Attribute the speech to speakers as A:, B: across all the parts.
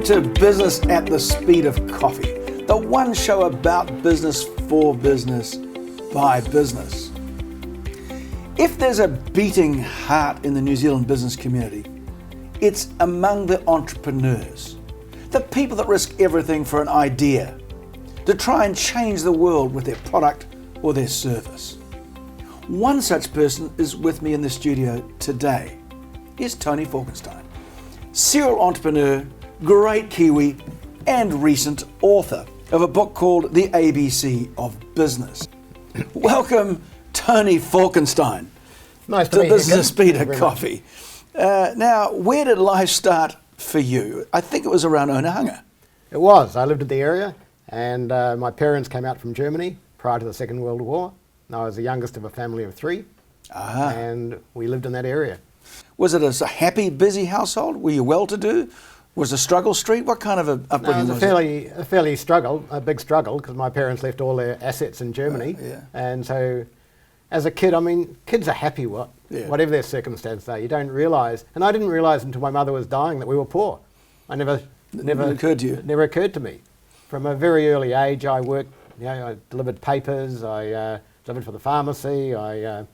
A: to Business at the Speed of Coffee, the one show about business for business by business. If there's a beating heart in the New Zealand business community, it's among the entrepreneurs, the people that risk everything for an idea, to try and change the world with their product or their service. One such person is with me in the studio today. Here's Tony Falkenstein, serial entrepreneur, great Kiwi, and recent author of a book called The ABC of Business. Welcome, Tony Falkenstein,
B: nice
A: to
B: to
A: Business Speed of Coffee. Now, where did life start for you? I think it was around Onehunga.
B: It was. I lived in the area, and my parents came out from Germany prior to the Second World War. And I was the youngest of a family of three, and we lived in that area.
A: Was it a happy, busy household? Were you well-to-do? Was it a struggle street? What kind of upbringing was it?
B: A big struggle, because my parents left all their assets in Germany.
A: Yeah.
B: And so, as a kid, kids are happy whatever their circumstance are. You don't realise, and I didn't realise until my mother was dying that we were poor. Never
A: occurred to you?
B: It never occurred to me. From a very early age, I worked. I delivered papers. I delivered for the pharmacy. I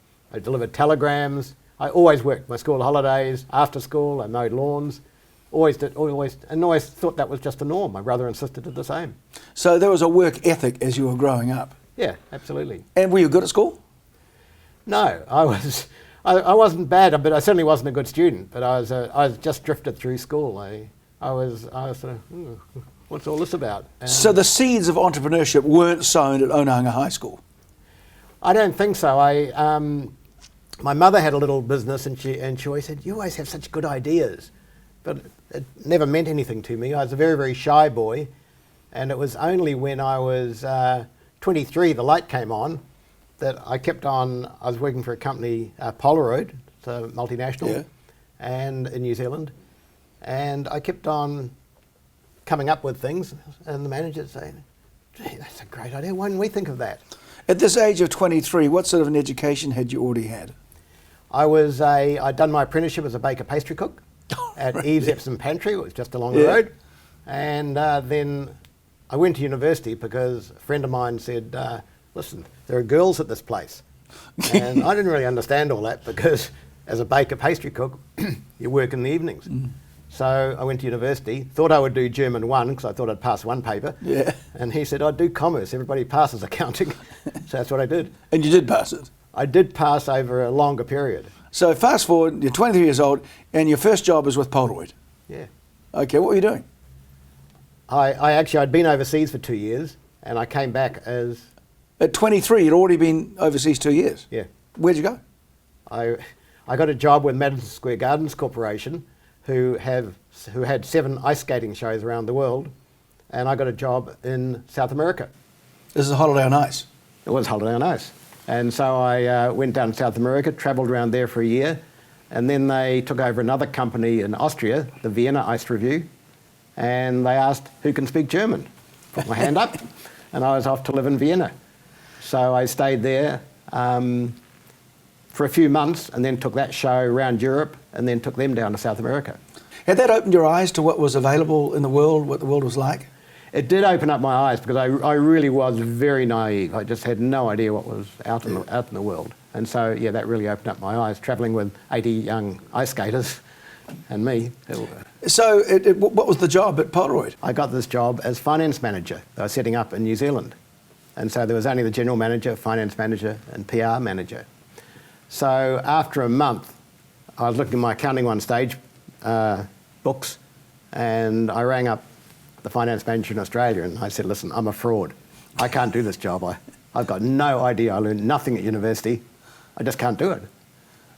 B: delivered telegrams. I always worked my school holidays, after school. I mowed lawns. Always thought that was just the norm. My brother and sister did the same.
A: So there was a work ethic as you were growing up?
B: Yeah, absolutely.
A: And were you good at school?
B: No, I wasn't bad, but I certainly wasn't a good student. But I was just drifted through school. I was sort of, what's all this about? And
A: so the seeds of entrepreneurship weren't sown at Onehunga High School?
B: I don't think so. My mother had a little business, and she always said, "You always have such good ideas," but it never meant anything to me. I was a very, very shy boy, and it was only when I was 23, the light came on, that I kept on. I was working for a company, Polaroid, it's a multinational, and in New Zealand, and I kept on coming up with things, and the manager saying, "Gee, that's a great idea. Why didn't we think of that?"
A: At this age of 23, what sort of an education had you already had?
B: I'd done my apprenticeship as a baker pastry cook at Eve's Epsom Pantry. It was just along the road. And then I went to university because a friend of mine said, listen, there are girls at this place. And I didn't really understand all that because as a baker pastry cook, you work in the evenings. Mm. So I went to university, thought I would do German 1 because I thought I'd pass one paper. Yeah. And he said, I'd do commerce. Everybody passes accounting. So that's what I did.
A: And you did pass it?
B: I did pass over a longer period.
A: So fast forward, you're 23 years old and your first job was with Polaroid?
B: Yeah.
A: Okay, what were you doing?
B: I'd been overseas for 2 years and I came back as...
A: At 23, you'd already been overseas 2 years?
B: Yeah.
A: Where'd you go?
B: I got a job with Madison Square Gardens Corporation, who had 7 ice skating shows around the world, and I got a job in South America.
A: This is a holiday on ice?
B: It was holiday on ice. And so I went down to South America, travelled around there for a year, and then they took over another company in Austria, the Vienna Ice Review, and they asked who can speak German. Put my hand up, and I was off to live in Vienna. So I stayed there for a few months and then took that show around Europe and then took them down to South America.
A: Had that opened your eyes to what was available in the world, what the world was like?
B: It did open up my eyes because I really was very naive. I just had no idea what was out in the world. And so, yeah, that really opened up my eyes, travelling with 80 young ice skaters and me.
A: So what was the job at Polaroid?
B: I got this job as finance manager. They were setting up in New Zealand. And so there was only the general manager, finance manager and PR manager. So after a month, I was looking at my accounting on stage books, and I rang up the finance manager in Australia and I said, listen, I'm a fraud. I can't do this job. I've got no idea. I learned nothing at university. I just can't do it.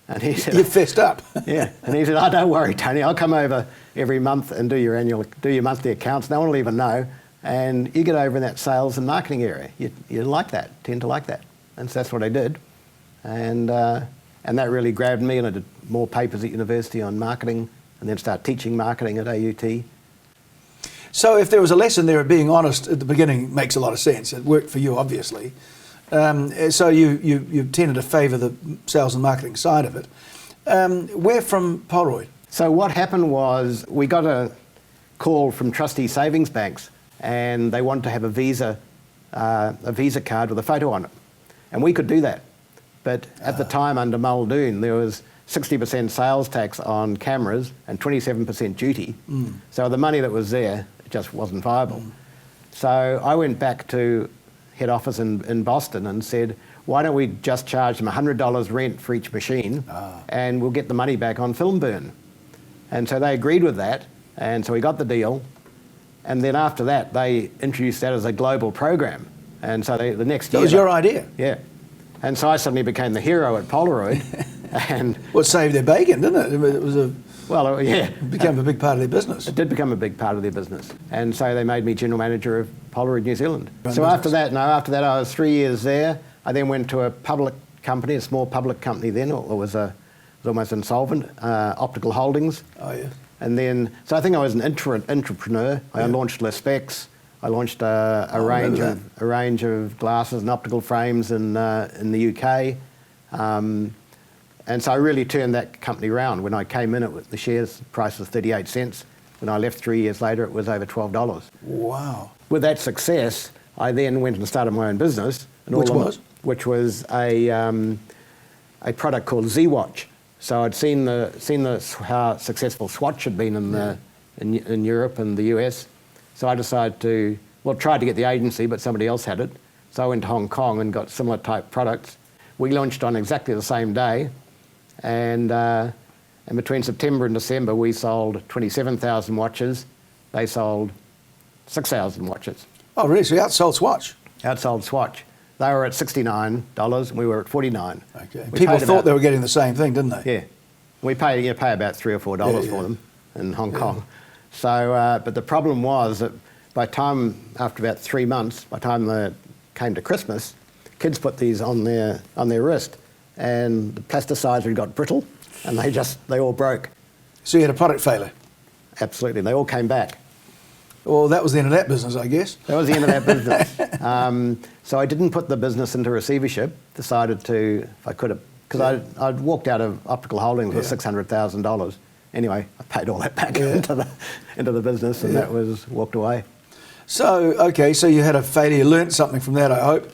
B: And he said...
A: You fessed up.
B: Yeah. And he said, oh, don't worry, Tony. I'll come over every month and do your monthly accounts. No one will even know. And you get over in that sales and marketing area. You like that, tend to like that. And so that's what I did. And that really grabbed me, and I did more papers at university on marketing and then started teaching marketing at AUT.
A: So if there was a lesson there of being honest at the beginning, it makes a lot of sense. It worked for you, obviously. So you tended to favour the sales and marketing side of it. Where from Polaroid?
B: So what happened was we got call from trustee savings banks, and they wanted to have a Visa card with a photo on it. And we could do that. But at the time under Muldoon, there was 60% sales tax on cameras and 27% duty. So the money that was there, it just wasn't viable. So I went back to head office in Boston and said, why don't we just charge them $100 rent for each machine and we'll get the money back on film burn. And so they agreed with that, and so we got the deal. And then after that, they introduced that as a global program. And so the next year...
A: That was your idea?
B: Yeah. And so I suddenly became the hero at Polaroid. And
A: well, it saved their bacon, didn't it? It was a...
B: Well, yeah.
A: It became a big part of their business.
B: It did become a big part of their business. And so they made me general manager of Polaroid New Zealand. So
A: business.
B: after that I was 3 years there. I then went to a public company, a small public company then. It was almost insolvent, Optical Holdings.
A: Oh, yeah.
B: And then, so I think I was an entrepreneur. I launched Les Specs. I launched a range of glasses and optical frames in the UK. And so I really turned that company around. When I came in, the shares price was 38 cents. When I left 3 years later, it was over $12.
A: Wow.
B: With that success, I then went and started my own business. Which was a product called Z-Watch. So I'd seen how successful Swatch had been in Europe and the US. So I decided to, tried to get the agency, but somebody else had it. So I went to Hong Kong and got similar type products. We launched on exactly the same day. And between September and December, we sold 27,000 watches. They sold 6,000 watches.
A: Oh, really? So you outsold Swatch?
B: Outsold Swatch. They were at $69 and we were at $49.
A: Okay. People thought they were getting the same thing, didn't they?
B: Yeah. We pay about $3 or $4 for them in Hong Kong. So, but the problem was that after about 3 months, by the time they came to Christmas, kids put these on their wrist, and the plasticizer had got brittle, and they all broke.
A: So you had a product failure?
B: Absolutely. They all came back.
A: Well, that was the end of that business, I guess.
B: That was the end of that business. So I didn't put the business into receivership, decided to, if I could have, because I'd walked out of Optical Holdings with $600,000. Anyway, I paid all that back into the business, and that was walked away. So,
A: okay, so you had a failure, you learnt something from that, I hope.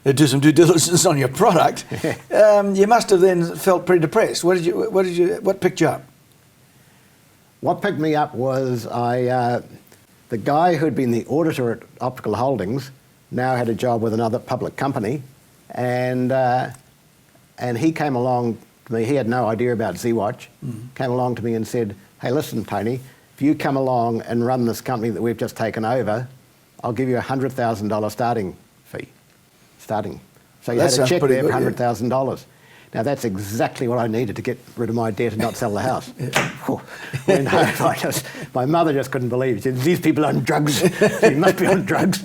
A: Do some due diligence on your product. You must have then felt pretty depressed. What picked you up?
B: What picked me up was the guy who'd been the auditor at Optical Holdings now had a job with another public company, and he came along to me. He had no idea about Z-Watch. Came along to me and said, "Hey, listen, Tony, if you come along and run this company that we've just taken over, I'll give you a $100,000 starting fee." So you had a check there for $100,000. Now that's exactly what I needed to get rid of my debt and not sell the house. Went home, my mother just couldn't believe it. She said, "These people are on drugs. They must be on drugs."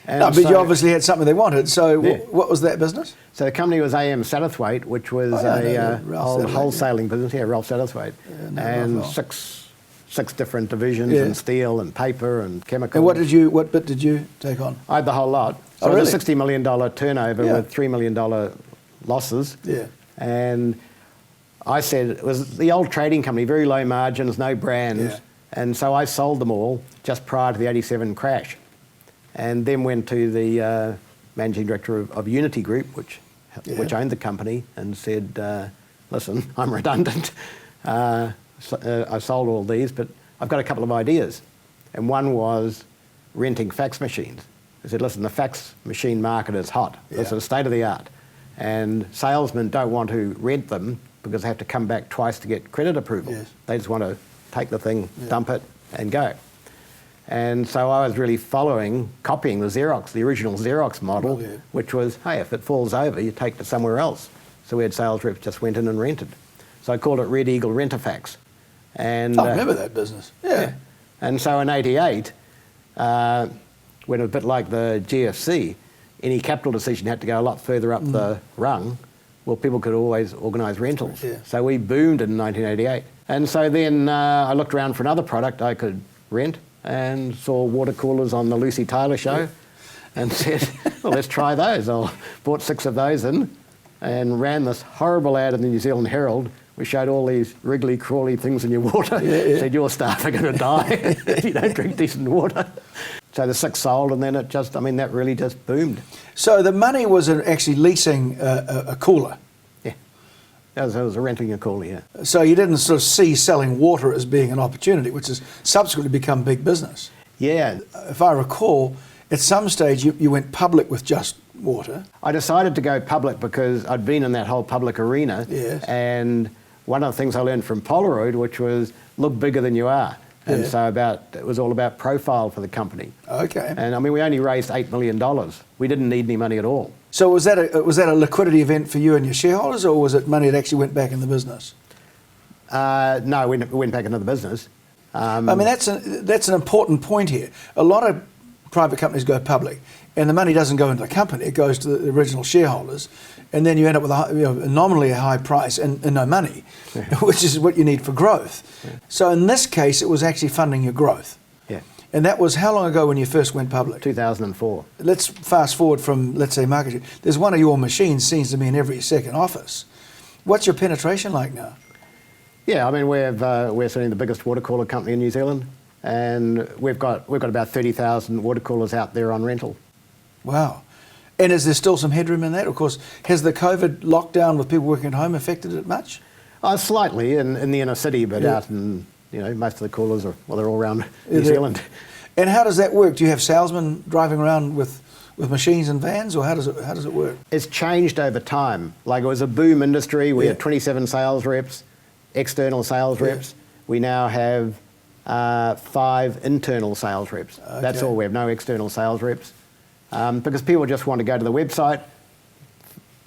A: But you obviously had something they wanted. So what was that business?
B: So the company was AM Satterthwaite, which was a wholesaling business. Yeah, Ralph Satterthwaite, and six different divisions, and steel and paper and chemical.
A: And what bit did you take on?
B: I had the whole lot. So it was a $60 million turnover with $3 million losses.
A: Yeah.
B: And I said, it was the old trading company, very low margins, no brands. Yeah. And so I sold them all just prior to the 87 crash. And then went to the managing director of Unity Group, which owned the company, and said, "Listen, I'm redundant. I sold all these, but I've got a couple of ideas." And one was renting fax machines. I said, "Listen, the fax machine market is hot. It's the state of the art. And salesmen don't want to rent them because they have to come back twice to get credit approval. Yes. They just want to take the thing, dump it, and go." And so I was really copying the original Xerox model, which was, hey, if it falls over, you take it somewhere else. So we had sales reps just went in and rented. So I called it Red Eagle Rent-A-Fax. And
A: I remember that business. Yeah.
B: And so in '88, when a bit like the GFC, any capital decision had to go a lot further up the rung. Well, people could always organise rentals. Yeah. So we boomed in 1988. And so then I looked around for another product I could rent and saw water coolers on the Lucy Taylor show and said, well, let's try those. I bought 6 of those in and ran this horrible ad in the New Zealand Herald we showed all these wriggly, crawly things in your water. Said, your staff are going to die if you don't drink decent water. So the 6 sold, and then that really just boomed.
A: So the money was actually leasing a cooler.
B: Yeah, it was renting a cooler, yeah.
A: So you didn't sort of see selling water as being an opportunity, which has subsequently become big business.
B: Yeah.
A: If I recall, at some stage you went public with just water.
B: I decided to go public because I'd been in that whole public arena.
A: Yes.
B: And one of the things I learned from Polaroid, which was look bigger than you are. And so it was all about profile for the company.
A: Okay.
B: And we only raised $8 million. We didn't need any money at all.
A: So was that a liquidity event for you and your shareholders, or was it money that actually went back in the business?
B: No, we went back into the business.
A: That's an important point here. A lot of private companies go public, and the money doesn't go into the company; it goes to the original shareholders, and then you end up with a nominally a high price and no money, which is what you need for growth. Yeah. So in this case, it was actually funding your growth.
B: Yeah.
A: And that was how long ago when you first went public?
B: 2004.
A: Let's fast forward from, let's say, market share. There's one of your machines seems to be in every second office. What's your penetration like now?
B: Yeah, we're certainly the biggest water cooler company in New Zealand, and we've got about 30,000 water coolers out there on rental.
A: Wow. And is there still some headroom in that? Of course, has the COVID lockdown with people working at home affected it much?
B: Slightly in the inner city, but out in, most of the coolers they're all around New Zealand.
A: And how does that work? Do you have salesmen driving around with machines and vans, or how does it work?
B: It's changed over time. Like, it was a boom industry. We had 27 sales reps, external sales reps. We now have 5 internal sales reps. Okay. That's all. We have no external sales reps. Because people just want to go to the website,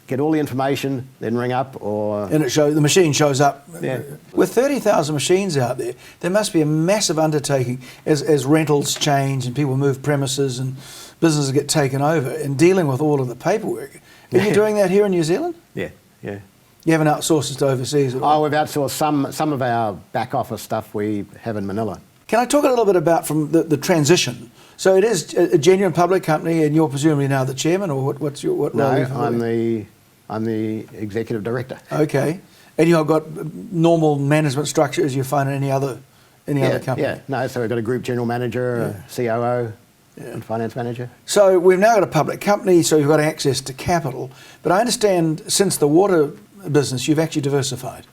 B: get all the information, then ring up, and
A: the machine shows up. Yeah. With 30,000 machines out there, there must be a massive undertaking as rentals change and people move premises and businesses get taken over, and dealing with all of the paperwork. Are you doing that here in New Zealand?
B: Yeah.
A: You haven't outsourced it to overseas at all?
B: We've outsourced some of our back office stuff we have in Manila.
A: Can I talk a little bit about from the transition? So it is a genuine public company, and you're presumably now the chairman, or what role?
B: No, I'm the executive director.
A: Okay, and you've got normal management structure as you find in any other company.
B: Yeah, no. So we've got a group general manager, a COO, and finance manager. So
A: we've now got a public company, so you've got access to capital. But I understand since the water business, you've actually diversified.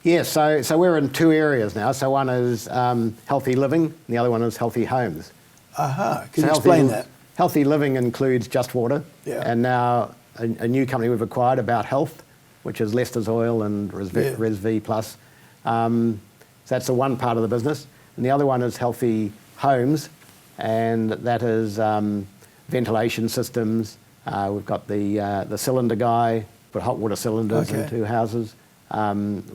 B: Yeah, so we're in 2 areas now. So one is healthy living, and the other one is healthy homes.
A: Can you explain that?
B: Healthy living includes Just Water, and now a new company we've acquired, About Health, which is Leicester's Oil and ResV Plus. So that's the one part of the business. And the other one is healthy homes, and that is ventilation systems. We've got the cylinder guy, put hot water cylinders into houses.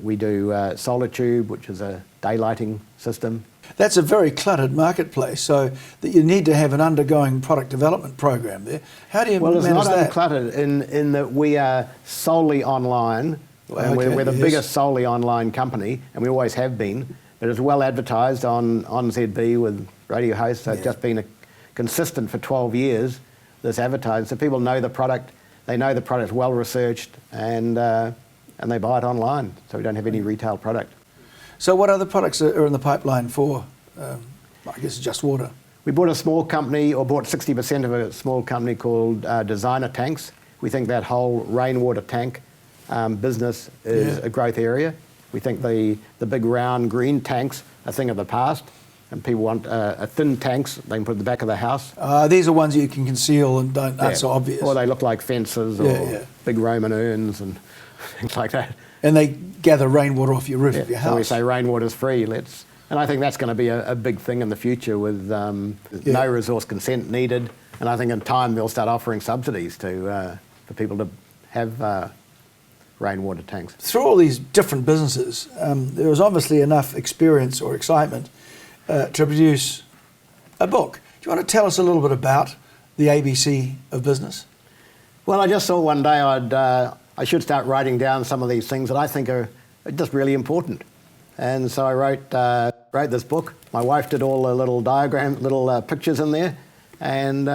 B: We do solar tube, which is a daylighting system.
A: That's a very cluttered marketplace, so that you need to have an undergoing product development program there. How do you manage that?
B: Well, it's not uncluttered in that we are solely online, and we're the biggest solely online company, and we always have been. But it's well advertised on ZB with radio hosts. So it's just been consistent for 12 years, this advertising. So people know the product, they know the product's well researched, and they buy it online. So we don't have any retail product.
A: So what other products are in the pipeline for, I guess, Just Water?
B: We bought a small company, or bought 60% of a small company called Designer Tanks. We think that whole rainwater tank business is a growth area. We think the big round green tanks are a thing of the past, and people want thin tanks they can put at the back of the house.
A: These are ones you can conceal and aren't so obvious.
B: Or they look like fences or big Roman urns and things like that.
A: And they gather rainwater off your roof of your house.
B: So we say rainwater's free. And I think that's going to be a big thing in the future with no resource consent needed. And I think in time they'll start offering subsidies for people to have rainwater tanks.
A: Through all these different businesses, there was obviously enough experience or excitement to produce a book. Do you want to tell us a little bit about the ABC of business?
B: Well, I just thought one day I should start writing down some of these things that I think are just really important. And so I wrote this book. My wife did all the little pictures in there. And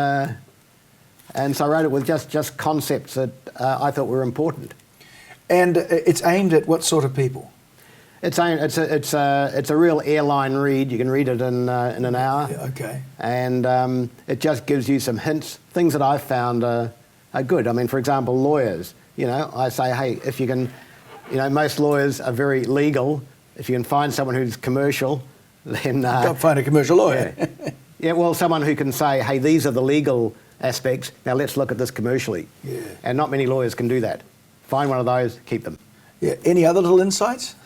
B: so I wrote it with just concepts that I thought were important.
A: And it's aimed at what sort of people?
B: It's a real airline read. You can read it in an hour.
A: Yeah, okay.
B: And it just gives you some hints, things that I've found are good. I mean, for example, lawyers. I say, hey, if you can, most lawyers are very legal. If you can find someone who's commercial, then
A: Don't find a commercial lawyer.
B: Yeah, well, someone who can say, hey, these are the legal aspects. Now let's look at this commercially.
A: Yeah.
B: And not many lawyers can do that. Find one of those, keep them.
A: Yeah. Any other little insights?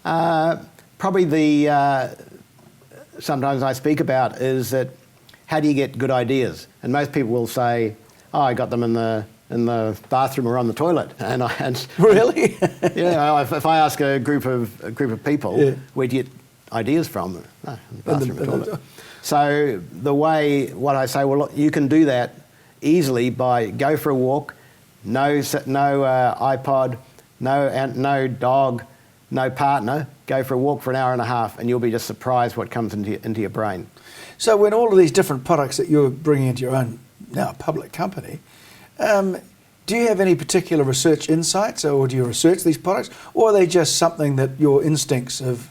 B: Probably sometimes I speak about is that how do you get good ideas? And most people will say, oh, I got them in the bathroom or on the toilet. And
A: Really?
B: if I ask a group of people, where do you get ideas from? No, in the bathroom or toilet. So what I say, well, look, you can do that easily by go for a walk, no iPod, no dog, no partner, go for a walk for an hour and a half, and you'll be just surprised what comes into your brain.
A: So when all of these different products that you're bringing into your own now public company, do you have any particular research insights, or do you research these products, or are they just something that your instincts have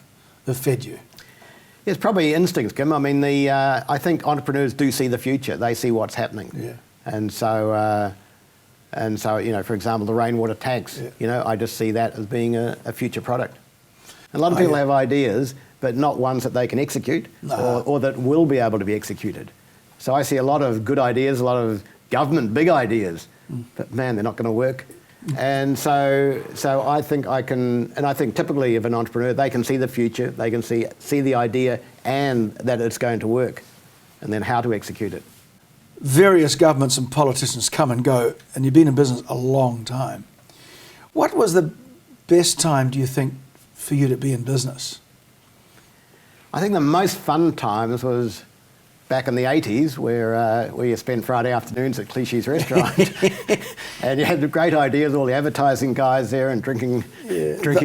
A: fed you?
B: It's probably instincts, Kim. I mean, I think entrepreneurs do see the future. They see what's happening.
A: Yeah.
B: And so, for example, the rainwater tanks, I just see that as being a future product. A lot of people have ideas, but not ones that they can execute or that will be able to be executed. So I see a lot of good ideas, a lot of government big ideas, but man, they're not going to work. And so I think I think typically of an entrepreneur, they can see the future, they can see the idea and that it's going to work, and then how to execute it.
A: Various governments and politicians come and go, and you've been in business a long time. What was the best time, do you think, for you to be in business?
B: I think the most fun times was back in the 80s, where you spent Friday afternoons at Clichy's restaurant, and you had the great ideas, all the advertising guys there and drinking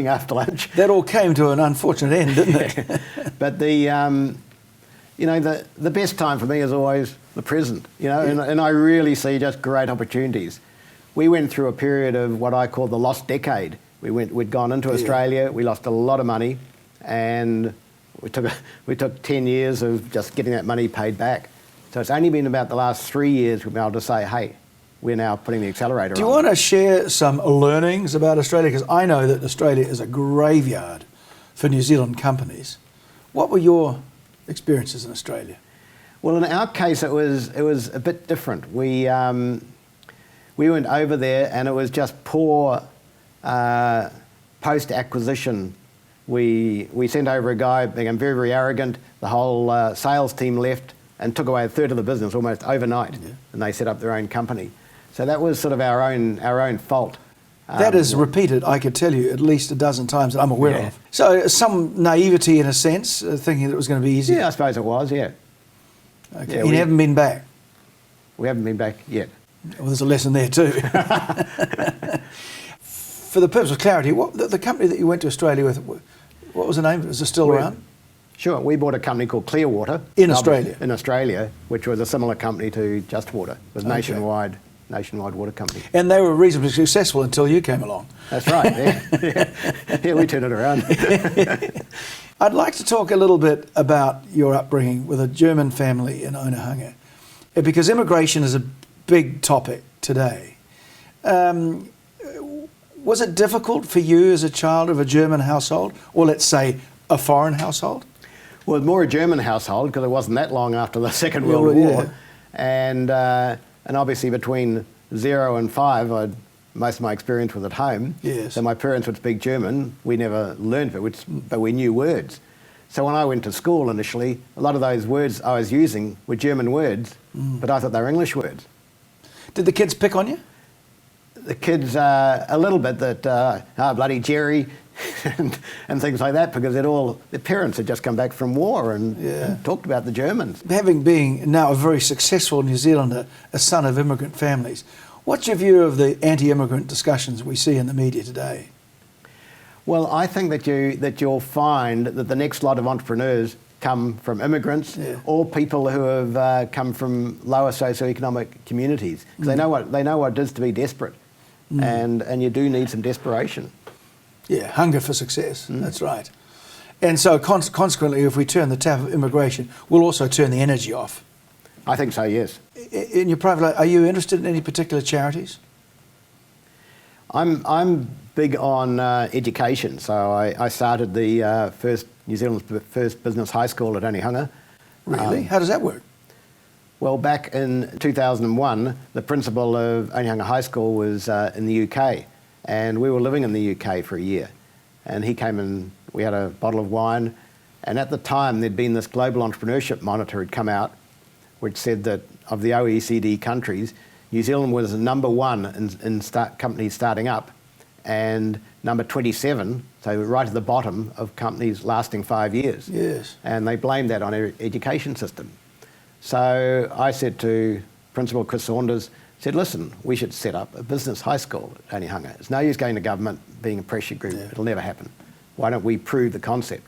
B: after lunch.
A: That all came to an unfortunate end, didn't it?
B: But the best time for me is always the present, and I really see just great opportunities. We went through a period of what I call the lost decade. We'd gone into Australia, we lost a lot of money, and we took 10 years of just getting that money paid back. So it's only been about the last 3 years we've been able to say, hey, we're now putting the accelerator on.
A: Do you want to share some learnings about Australia? Because I know that Australia is a graveyard for New Zealand companies. What were your experiences in Australia?
B: Well, in our case, it was a bit different. We went over there and it was just poor post-acquisition. We sent over a guy, became very, very arrogant. The whole sales team left and took away a third of the business almost overnight, and they set up their own company. So that was sort of our own fault.
A: That is repeated, I could tell you, at least a dozen times that I'm aware of. So some naivety in a sense, thinking that it was going to be easy.
B: Yeah, I suppose it was, yeah.
A: Okay. Yeah, you haven't been back?
B: We haven't been back yet.
A: Well, there's a lesson there too. For the purpose of clarity, the company that you went to Australia with, what was the name? Is it still around?
B: Sure. We bought a company called Clearwater.
A: In Australia?
B: In Australia, which was a similar company to Just Water. It was nationwide water company.
A: And they were reasonably successful until you came along.
B: That's right, yeah, we turned it around.
A: I'd like to talk a little bit about your upbringing with a German family in Onehunga, because immigration is a big topic today. Was it difficult for you as a child of a German household, or let's say a foreign household?
B: Well, it was more a German household because it wasn't that long after the Second World War. And obviously between 0 and 5, most of my experience was at home.
A: Yes.
B: So my parents would speak German. We never learned it, but we knew words. So when I went to school initially, a lot of those words I was using were German words, but I thought they were English words.
A: Did the kids pick on you?
B: The kids, a little bit, that, bloody Jerry, and things like that, because the parents had just come back from war and talked about the Germans.
A: Having been now a very successful New Zealander, a son of immigrant families, what's your view of the anti-immigrant discussions we see in the media today?
B: Well, I think that you'll find that the next lot of entrepreneurs come from immigrants or people who have come from lower socioeconomic communities, because they know what it is to be desperate. and you do need some desperation.
A: Yeah, hunger for success. That's right. And so consequently, if we turn the tap of immigration, we'll also turn the energy off.
B: I think so, yes.
A: In your private life, are you interested in any particular charities?
B: I'm big on education, so I started the New Zealand's first business high school at Onehunga.
A: Really? How does that work?
B: Well, back in 2001, the principal of Onehunga High School was in the UK, and we were living in the UK for a year. And he came and we had a bottle of wine, and at the time there'd been this global entrepreneurship monitor had come out, which said that of the OECD countries, New Zealand was number one in companies starting up, and number 27, so right at the bottom of companies lasting 5 years.
A: Yes.
B: And they blamed that on our education system. So I said to Principal Chris Saunders, said, listen, we should set up a business high school at Onehunga. It's no use going to government, being a pressure group. It'll never happen. Why don't we prove the concept?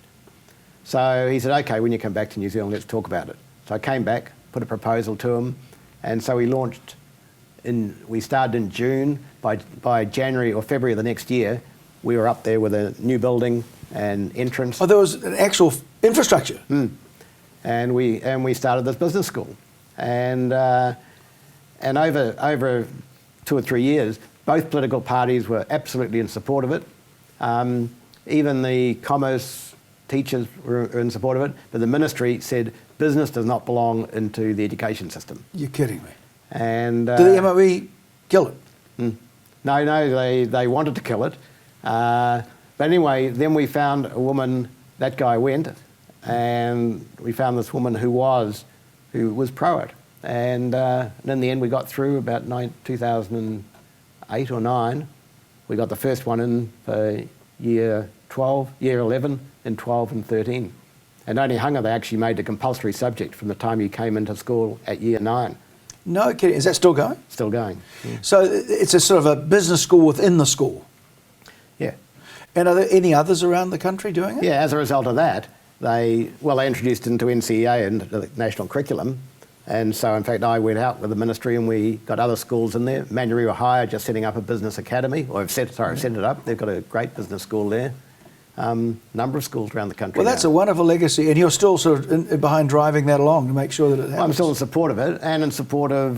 B: So he said, okay, when you come back to New Zealand, let's talk about it. So I came back, put a proposal to him, and so we started in June. By January or February of the next year, we were up there with a new building and entrance.
A: Oh, there was an actual infrastructure.
B: And we started this business school, and over 2 or 3 years, both political parties were absolutely in support of it. Even the commerce teachers were in support of it, but the ministry said business does not belong into the education system.
A: You're kidding me.
B: And
A: did the MOE kill it?
B: No, they wanted to kill it. But anyway, then we found a woman. That guy went, and we found this woman who was pro it. And in the end, we got through about 2008 or 9. We got the first one in for year 11, and 12 and 13. And Onehunga, they actually made a compulsory subject from the time you came into school at year 9.
A: No kidding. Is that still going?
B: Still going. Yeah.
A: So it's a sort of a business school within the school?
B: Yeah.
A: And are there any others around the country doing it?
B: Yeah, as a result of that, they introduced into NCEA and the national curriculum. And so, in fact, I went out with the ministry and we got other schools in there. Manurewa High are just setting up a business academy, or I've set it up. They've got a great business school there. Number of schools around the country.
A: Well, that's a wonderful legacy, and you're still sort of behind driving that along to make sure that it happens.
B: I'm still in support of it, and in support of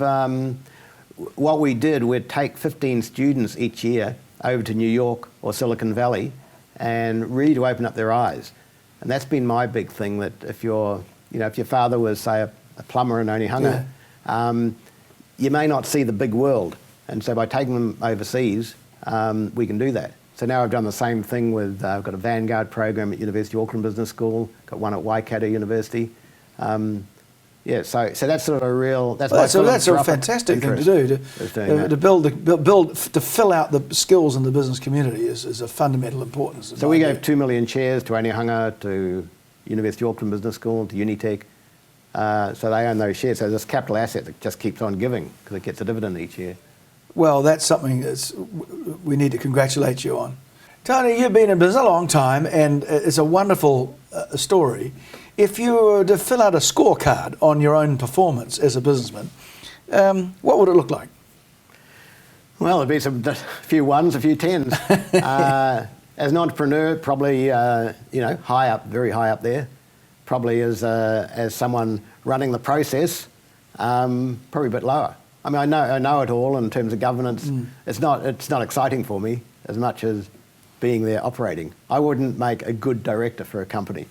B: what we did. We'd take 15 students each year over to New York or Silicon Valley, and really to open up their eyes. And that's been my big thing. That if your father was, say, a plumber in Onehunga, you may not see the big world, and so by taking them overseas, we can do that. So now I've done the same thing with, I've got a Vanguard program at University of Auckland Business School, got one at Waikato University. So that's sort of a real, that's
A: a fantastic thing to do, to fill out the skills in the business community is a fundamental importance.
B: So we gave 2 million shares to Onehunga, to University of Auckland Business School, to Unitec. So they own those shares. So this capital asset that just keeps on giving because it gets a dividend each year.
A: Well, that's something we need to congratulate you on. Tony, you've been in business a long time, and it's a wonderful story. If you were to fill out a scorecard on your own performance as a businessman, what would it look like?
B: Well, it'd be a few ones, a few tens. As an entrepreneur, probably high up, very high up there. Probably as someone running the process, probably a bit lower. I mean, I know it all in terms of governance. It's not exciting for me as much as being there operating. I wouldn't make a good director for a company,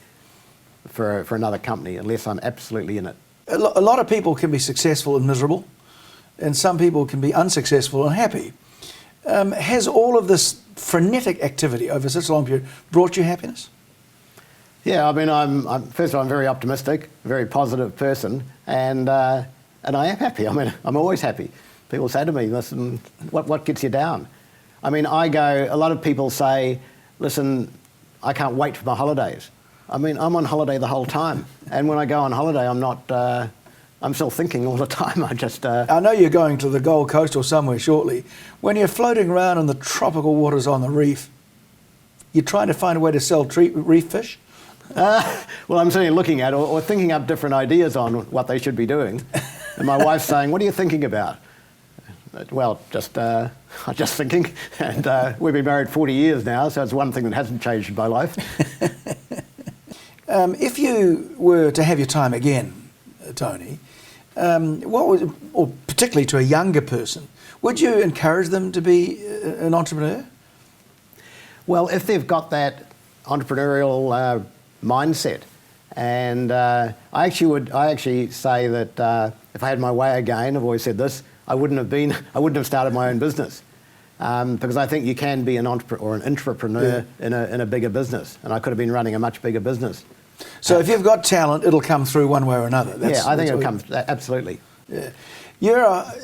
B: for another company, unless I'm absolutely in it.
A: A lot of people can be successful and miserable, and some people can be unsuccessful and happy. Has all of this frenetic activity over such a long period brought you happiness?
B: Yeah, I mean, first of all, I'm very optimistic, a very positive person, and I am happy. I mean, I'm always happy. People say to me, listen, what gets you down? I mean, a lot of people say, listen, I can't wait for my holidays. I mean, I'm on holiday the whole time. And when I go on holiday, I'm still thinking all the time. I
A: know you're going to the Gold Coast or somewhere shortly. When you're floating around in the tropical waters on the reef, you're trying to find a way to sell reef fish?
B: Well, I'm certainly looking at or thinking up different ideas on what they should be doing. And my wife's saying, what are you thinking about? Well, I'm just thinking, and we've been married 40 years now, so it's one thing that hasn't changed in my life.
A: If you were to have your time again, Tony, or particularly to a younger person, would you encourage them to be an entrepreneur?
B: Well, if they've got that entrepreneurial mindset, and I actually say that if I had my way again, I've always said this, I wouldn't have started my own business, because I think you can be an entrepreneur or an intrapreneur in a bigger business, and I could have been running a much bigger business.
A: So if you've got talent, it'll come through one way or another.
B: I think it'll come, absolutely.
A: Yeah. You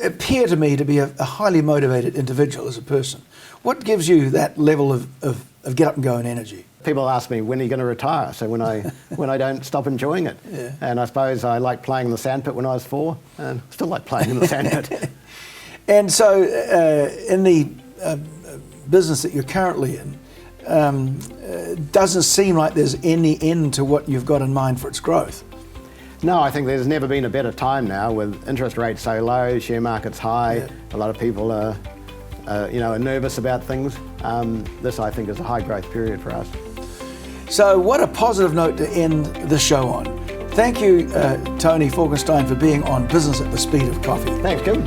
A: appear to me to be a highly motivated individual as a person. What gives you that level of get up and go and energy?
B: People ask me, when are you going to retire? So when I don't stop enjoying it.
A: Yeah.
B: And I suppose I liked playing in the sandpit when I was 4, and still like playing in the sandpit.
A: And so in the business that you're currently in, doesn't seem like there's any end to what you've got in mind for its growth.
B: No, I think there's never been a better time now with interest rates so low, share markets high. Yeah. A lot of people are nervous about things. This, I think, is a high growth period for us.
A: So what a positive note to end the show on. Thank you, Tony Falkenstein, for being on Business at the Speed of Coffee.
B: Thanks, Kim.